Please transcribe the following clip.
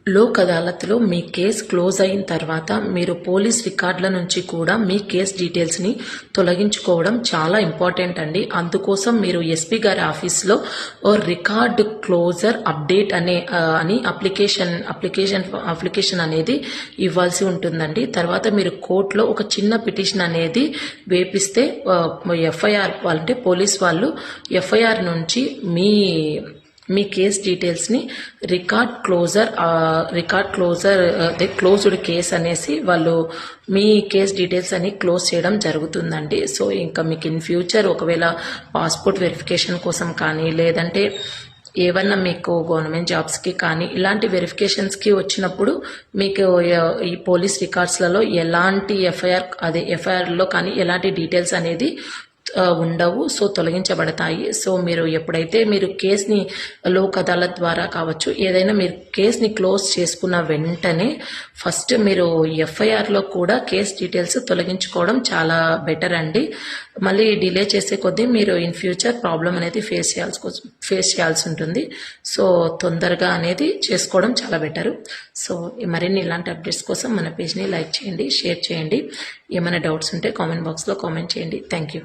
లోక్ అదాలత్లో మీ case close అయిన తర్వాత మీరు పోలీస్ రికార్డుల నుంచి కూడా మీ కేస్ డీటెయిల్స్ని తొలగించుకోవడం చాలా ఇంపార్టెంట్ అండి. అందుకోసం మీరు ఎస్పీ గారి ఆఫీస్లో రికార్డ్ క్లోజర్ అప్డేట్ అని అప్లికేషన్ అనేది ఇవ్వాల్సి ఉంటుందండి. తర్వాత మీరు కోర్టులో ఒక చిన్న పిటిషన్ అనేది వేపిస్తే ఎఫ్ఐఆర్ అంటే పోలీస్ వాళ్ళు ఎఫ్ఐఆర్ నుంచి మీ కేస్ డీటెయిల్స్ని క్లోజ్డ్ కేస్ అనేసి వాళ్ళు మీ కేస్ డీటెయిల్స్ అని క్లోజ్ చేయడం జరుగుతుందండి. సో ఇంకా మీకు ఇన్ ఫ్యూచర్ ఒకవేళ పాస్పోర్ట్ వెరిఫికేషన్ కోసం కానీ లేదంటే ఏమన్నా మీకు గవర్నమెంట్ జాబ్స్కి కానీ ఇలాంటి వెరిఫికేషన్స్కి వచ్చినప్పుడు మీకు ఈ పోలీస్ రికార్డ్స్లలో ఎలాంటి ఎఫ్ఐఆర్లో కానీ ఎలాంటి డీటెయిల్స్ అనేది ఉండవు. సో తొలగించబడతాయి. సో మీరు ఎప్పుడైతే మీరు కేసుని లోక్ అదాలత్ ద్వారా కావచ్చు ఏదైనా మీరు కేసుని క్లోజ్ చేసుకున్న వెంటనే ఫస్ట్ మీరు ఎఫ్ఐఆర్లో కూడా కేస్ డీటెయిల్స్ తొలగించుకోవడం చాలా బెటర్ అండి. మళ్ళీ డిలే చేసే కొద్దీ మీరు ఇన్ ఫ్యూచర్ ప్రాబ్లం అనేది ఫేస్ చేయాల్సి ఉంటుంది. సో తొందరగా అనేది చేసుకోవడం చాలా బెటరు. సో మరిన్ని ఇలాంటి అప్డేట్స్ కోసం మన పేజ్ని లైక్ చేయండి, షేర్ చేయండి. ఏమైనా డౌట్స్ ఉంటే కామెంట్ బాక్స్లో కామెంట్ చేయండి. Thank you.